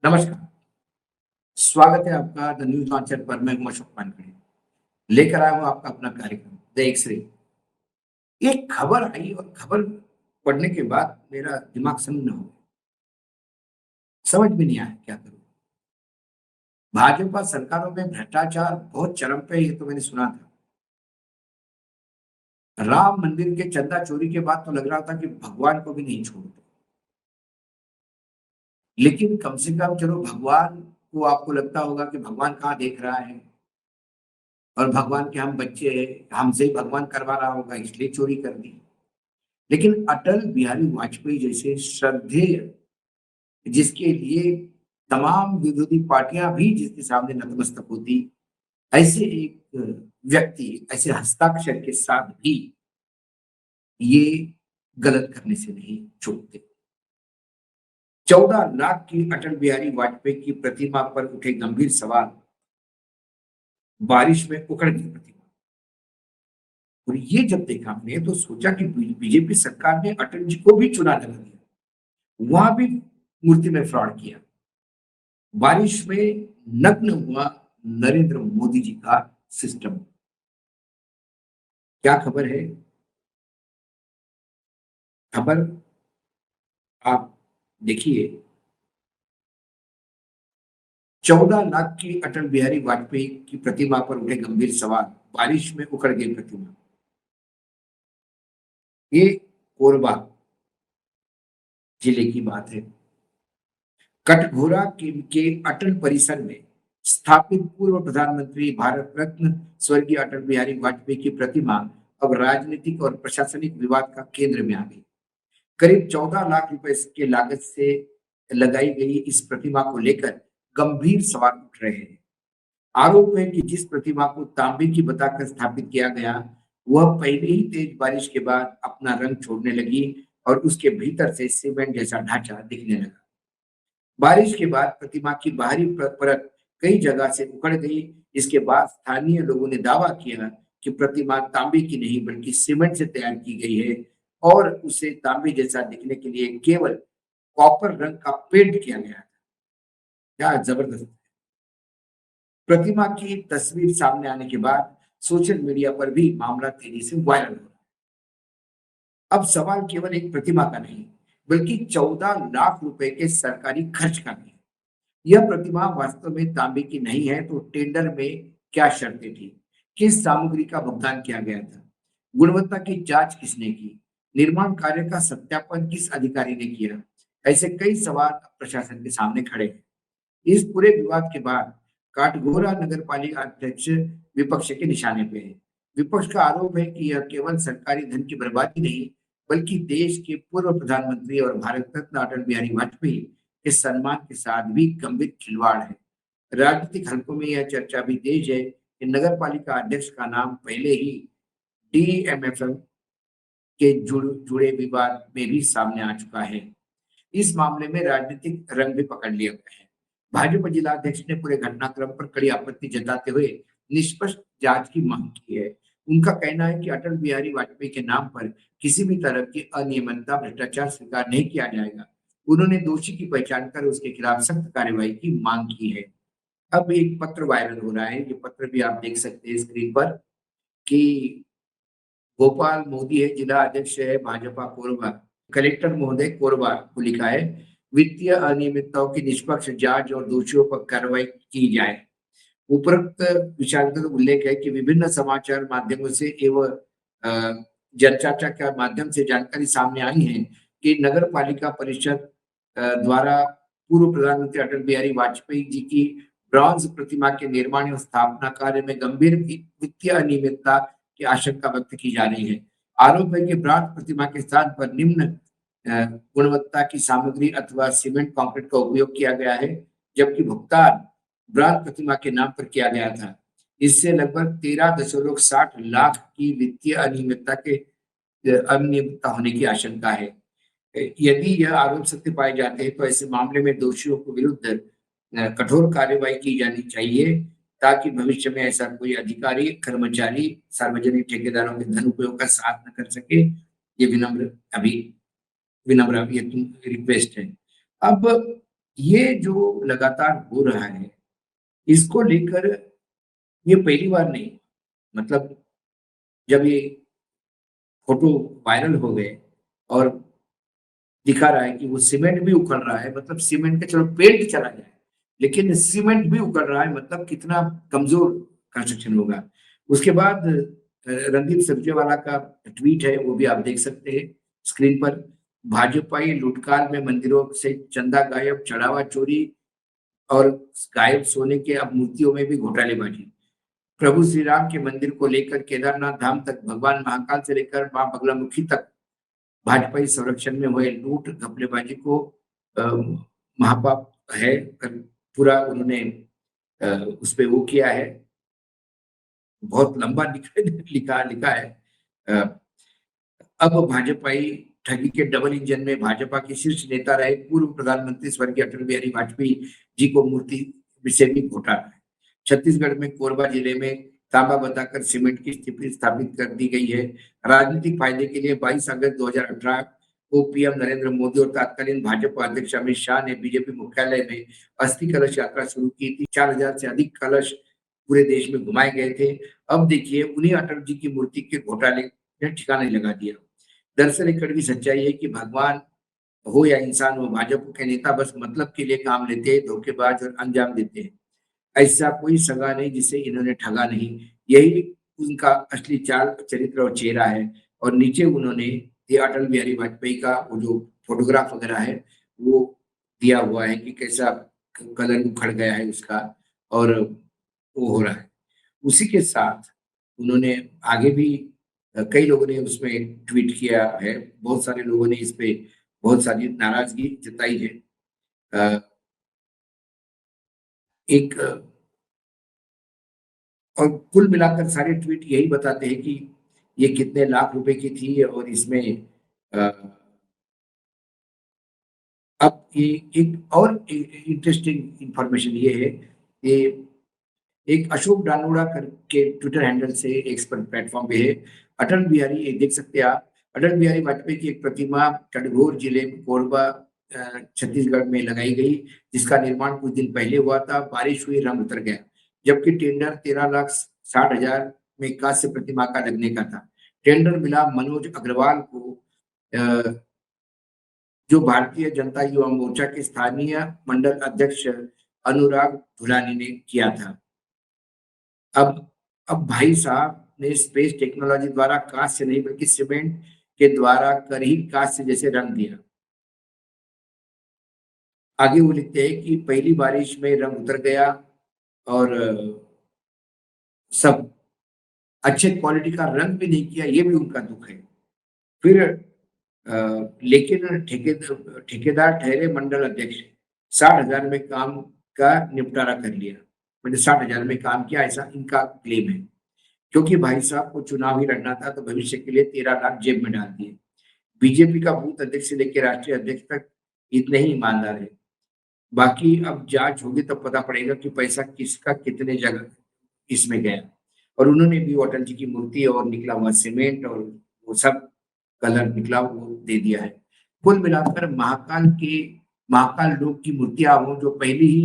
नमस्कार, स्वागत है आपका द न्यूज़ लॉन्चर पर। मैं हूं अशोक वानखेड़े। लेकर आया हूं आपका अपना कार्यक्रम द एक्स-रे। एक खबर आई और खबर पढ़ने के बाद मेरा दिमाग सन्न हो गया। समझ में नहीं आया क्या करूं। भाजपा सरकारों में भ्रष्टाचार बहुत चरम पे है, ये तो मैंने सुना था। राम मंदिर के चंदा चोरी के बाद तो लग रहा था कि भगवान को भी नहीं छोड़ते। लेकिन कम से कम चलो भगवान को आपको लगता होगा कि भगवान कहाँ देख रहा है और भगवान के हम बच्चे हैं, हमसे ही भगवान करवा रहा होगा इसलिए चोरी कर दी। लेकिन अटल बिहारी वाजपेयी जैसे श्रद्धेय, जिसके लिए तमाम विरोधी पार्टियां भी जिसके सामने नतमस्तक होती, ऐसे एक व्यक्ति ऐसे हस्ताक्षर के साथ भी ये गलत करने से नहीं चूकते। 14 लाख की अटल बिहारी वाजपेयी की प्रतिमा पर उठे गंभीर सवाल, बारिश में उखड़ गई प्रतिमा। और ये जब देखा हमने तो सोचा कि बीजेपी सरकार ने अटल जी को भी चुना लगा दिया, वहां भी मूर्ति में फ्रॉड किया। बारिश में नग्न हुआ नरेंद्र मोदी जी का सिस्टम। क्या खबर है? खबर आप देखिए। 14 लाख की अटल बिहारी वाजपेयी की प्रतिमा पर उठे गंभीर सवाल, बारिश में उखड़ गई प्रतिमा। ये कोरबा जिले की बात है। कटघोरा के अटल परिसर में स्थापित पूर्व प्रधानमंत्री भारत रत्न स्वर्गीय अटल बिहारी वाजपेयी की प्रतिमा अब राजनीतिक और प्रशासनिक विवाद का केंद्र में आ गई। करीब 14 लाख रुपए की लागत से लगाई गई इस प्रतिमा को लेकर गंभीर सवाल उठ रहे हैं। आरोप है कि जिस प्रतिमा को तांबे की बताकर स्थापित किया गया, वह पहले ही तेज बारिश के बाद अपना रंग छोड़ने लगी और उसके भीतर से सीमेंट जैसा ढांचा दिखने लगा। बारिश के बाद प्रतिमा की बाहरी परत कई जगह से उखड़ गई। इसके बाद स्थानीय लोगों ने दावा किया कि प्रतिमा तांबे की नहीं बल्कि सीमेंट से तैयार की गई है और उसे तांबे जैसा दिखने के लिए केवल कॉपर रंग का पेंट किया गया था। क्या जबरदस्त! प्रतिमा की तस्वीर सामने आने के बाद सोशल मीडिया पर भी मामला तेजी से वायरल हो। अब सवाल केवल एक प्रतिमा का नहीं, बल्कि 14 लाख रुपए के सरकारी खर्च का भी है। यह प्रतिमा वास्तव में तांबे की नहीं है तो टेंडर में क्या शर्तें थी? किस सामग्री का भुगतान किया गया था? गुणवत्ता की जांच किसने की? निर्माण कार्य का सत्यापन किस अधिकारी ने किया? ऐसे कई सवाल प्रशासन के सामने खड़े हैं। इस पूरे विवाद के बाद काटघोरा नगर पालिका अध्यक्ष विपक्ष के निशाने पे है। विपक्ष का आरोप है कि यह केवल सरकारी धन की बर्बादी नहीं, बल्कि देश के पूर्व प्रधानमंत्री और भारत रत्न अटल बिहारी वाजपेयी के सम्मान के साथ भी गंभीर खिलवाड़ है। राजनीतिक हलकों में यह चर्चा भी तेज है कि नगर पालिका अध्यक्ष का नाम पहले ही डीएमएफएम के जुड़े विवाद में भी सामने आ चुका है। इस मामले में राजनीतिक रंग भी पकड़ लिया गया है। भाजपा जिलाध्यक्ष ने पूरे घटनाक्रम पर कड़ी आपत्ति जताते हुए निष्पक्ष जांच की मांग की है। उनका कहना है कि अटल बिहारी वाजपेयी के नाम पर किसी भी तरह की अनियमितता, भ्रष्टाचार स्वीकार नहीं किया जाएगा। उन्होंने दोषी की पहचान कर उसके खिलाफ सख्त कार्रवाई की मांग की है। अब एक पत्र वायरल हो रहा है, ये पत्र भी आप देख सकते हैं स्क्रीन पर कि गोपाल मोदी है, जिला अध्यक्ष है भाजपा कोरबा। कलेक्टर महोदय कोरबा को लिखा है, वित्तीय अनियमितताओं की निष्पक्ष जांच और दोषियों पर कार्रवाई की जाए। उपरोक्त विषयांक का उल्लेख है कि विभिन्न समाचार माध्यमों से एवं जनचर्चा के माध्यम से जानकारी सामने आई है कि नगर पालिका परिषद द्वारा पूर्व प्रधानमंत्री अटल बिहारी वाजपेयी जी की ब्रॉन्ज प्रतिमा के निर्माण और स्थापना कार्य में गंभीर वित्तीय अनियमितता की आशंका व्यक्त की जा रही है। आरोप है कि ब्रॉन्ज प्रतिमा के स्थान पर निम्न गुणवत्ता की सामग्री अथवा सीमेंट कंक्रीट का उपयोग किया गया है, जबकि भुगतान ब्रॉन्ज प्रतिमा के नाम पर किया गया था। इससे लगभग 13.60 लाख की वित्तीय अनियमितता होने की आशंका है। यदि यह आरोप सत्य पाए जाते हैं तो ऐसे मामले में दोषियों के विरुद्ध कठोर कार्रवाई की जानी चाहिए, ताकि भविष्य में ऐसा कोई अधिकारी, कर्मचारी सार्वजनिक ठेकेदारों के धन उपयोग का साथ न कर सके। ये विनम्र अभी विनम्र अभी रिक्वेस्ट है। अब ये जो लगातार हो रहा है, इसको लेकर ये पहली बार नहीं, मतलब जब ये फोटो वायरल हो गए और दिखा रहा है कि वो सीमेंट भी उखड़ रहा है, मतलब सीमेंट का चलो पेंट चला जाए, लेकिन सीमेंट भी उखड़ रहा है, मतलब कितना कमजोर कंस्ट्रक्शन होगा। उसके बाद रणदीप सुरजेवाला का ट्वीट है, वो भी आप देख सकते हैं स्क्रीन पर। भाजपाई लूटकांड में मंदिरों से चंदा गायब, चढ़ावा चोरी और गायब सोने के अब मूर्तियों में भी घोटालेबाजी। प्रभु श्री राम के मंदिर को लेकर केदारनाथ धाम तक, भगवान महाकाल से लेकर मां बगलामुखी तक भाजपाई संरक्षण में हुए लूट घपलेबाजी को अ, महापाप है पूरा उन्होंने उस पे वो किया है, बहुत लंबा लिखा लिखा लिखा है। अ, अब भाजपाई ठगी के डबल इंजन में भाजपा के शीर्ष नेता रहे पूर्व प्रधानमंत्री स्वर्गीय अटल बिहारी वाजपेयी जी को मूर्ति से भी घोटाला है। छत्तीसगढ़ में कोरबा जिले में तांबा बताकर सीमेंट की स्थिति स्थापित कर दी गई है। राजनीतिक फायदे के लिए 22 अगस्त 2018 को पीएम नरेंद्र मोदी और तत्कालीन भाजपा अध्यक्ष अमित शाह ने बीजेपी मुख्यालय में अस्थि कलश यात्रा शुरू की थी। 4,000 से अधिक कलश पूरे देश में घुमाए गए थे। अब देखिए उन्हीं अटल जी की मूर्ति के घोटाले ने ठिकाने लगा दिया। दरअसल एक कड़वी सच्चाई है कि भगवान हो या इंसान हो, भाजपा के नेता बस मतलब के लिए काम लेते हैं, धोखेबाज और अंजाम देते हैं। ऐसा कोई सगा नहीं जिसे इन्होंने ठगा नहीं। यही उनका असली चाल, चरित्र और चेहरा है। और नीचे उन्होंने ये अटल बिहारी वाजपेयी का वो जो फोटोग्राफ वगैरह है, वो दिया हुआ है कि कैसा कलर उखड़ गया है उसका, और वो हो रहा है। उसी के साथ उन्होंने आगे भी कई लोगों ने उसमें ट्वीट किया है, बहुत सारे लोगों ने इस पे बहुत सारी नाराजगी जताई है। अ, एक और कुल मिलाकर सारे ट्वीट यही बताते हैं कि ये कितने लाख रुपए की थी, और इसमें अ, अब ये एक और इंटरेस्टिंग इंफॉर्मेशन ये है, ये एक अशोक डानोड़ा करके ट्विटर हैंडल से एक प्लेटफॉर्म पे है। अटल बिहारी, ये देख सकते हैं आप, अटल बिहारी वाजपेयी की एक प्रतिमा कटघोर जिले में कोरबा छत्तीसगढ़ में लगाई गई, जिसका निर्माण कुछ दिन पहले हुआ था। बारिश हुई, रंग उतर गया, जबकि टेंडर 13,60,000 में कांस्य प्रतिमा का लगने का था। टेंडर मिला मनोज अग्रवाल को, अ, जो भारतीय जनता युवा मोर्चा के स्थानीय मंडल अध्यक्ष अनुराग धुलानी ने किया था। अब अब भाई साहब ने स्पेस टेक्नोलॉजी द्वारा कांच से नहीं बल्कि सीमेंट के द्वारा कर ही कांच से जैसे रंग दिया। आगे वो लिखते हैं कि पहली बारिश में रंग उतर गया, और सब अच्छे क्वालिटी का रंग भी नहीं किया, ये भी उनका दुख है। फिर लेकिन ठेकेदार ठहरे मंडल अध्यक्ष, 60,000 में काम का निपटारा कर लिया। मैंने 60,000 में काम किया, ऐसा इनका क्लेम है। क्योंकि भाई साहब को चुनाव ही लड़ना था, तो भविष्य के लिए 13 लाख जेब में डाल दिए। बीजेपी का बूथ अध्यक्ष से लेकर राष्ट्रीय अध्यक्ष तक इतने ही ईमानदार है। बाकी अब जांच होगी तब पता पड़ेगा कि पैसा किसका कितने जगह इसमें गया। और उन्होंने भी वो अटल जी की मूर्ति और निकला हुआ सीमेंट और वो सब कलर निकला वो दे दिया है। कुल मिलाकर महाकाल लोक की मूर्तियां हो, जो पहले ही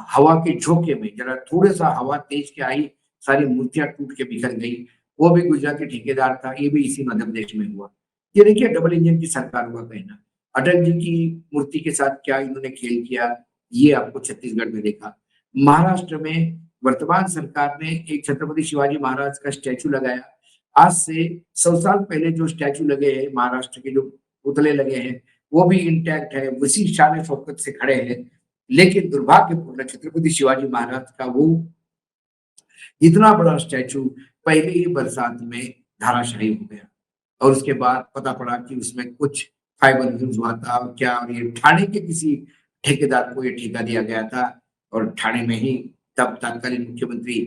हवा के झोंके में जरा थोड़ा सा हवा तेज के आई, सारी मूर्तियां टूट के बिखर गई। वो भी गुजराती ठेकेदार था, ये भी इसी मध्य प्रदेश में हुआ। ये देखिए डबल इंजन की सरकार हुआ कहना। अटल जी की मूर्ति के साथ क्या इन्होंने खेल किया, ये आपको छत्तीसगढ़ में देखा। महाराष्ट्र में वर्तमान सरकार ने एक छत्रपति शिवाजी महाराज का स्टैचू लगाया। आज से 100 साल पहले जो स्टैचू लगे हैं, महाराष्ट्र के जो पुतले लगे हैं, वो भी इंटैक्ट है, उसी शान शौकत से खड़े हैं। लेकिन दुर्भाग्यपूर्ण, छत्रपति शिवाजी महाराज का वो इतना बड़ा स्टैचू पहले ही बरसात में धराशायी हो गया, और उसके बाद पता पड़ा कि उसमें कुछ फाइबर यूज हुआ था और क्या, और ये ठाणे के किसी ठेकेदार को ये ठेका दिया गया था। और ठाणे में ही तब तत्कालीन मुख्यमंत्री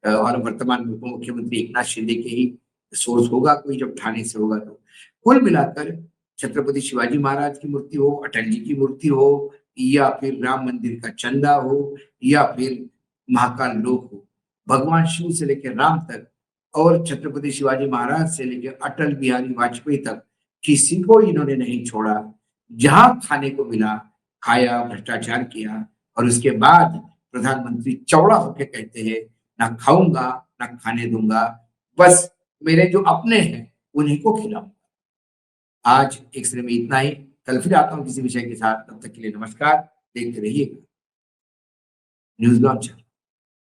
और वर्तमान उप मुख्यमंत्री एकनाथ शिंदे के ही सोर्स होगा कोई, जब ठाणे से होगा तो। कुल मिलाकर छत्रपति शिवाजी महाराज की मूर्ति हो, अटल जी की मूर्ति हो, या फिर राम मंदिर का चंदा हो, या फिर महाकाल लोक हो, भगवान शिव से लेकर राम तक और छत्रपति शिवाजी महाराज से लेकर अटल बिहारी वाजपेयी तक किसी को इन्होंने नहीं छोड़ा। जहां खाने को मिला खाया, भ्रष्टाचार किया और उसके बाद प्रधानमंत्री चौड़ा होके कहते हैं, ना खाऊंगा, ना खाने दूंगा, बस मेरे जो अपने हैं उन्हीं को खिलाऊंगा। आज एक श्रेणी में इतना ही। कल फिर आता हूँ किसी विषय के साथ। तब तक के लिए नमस्कार। देखते रहिए न्यूज लॉन्च।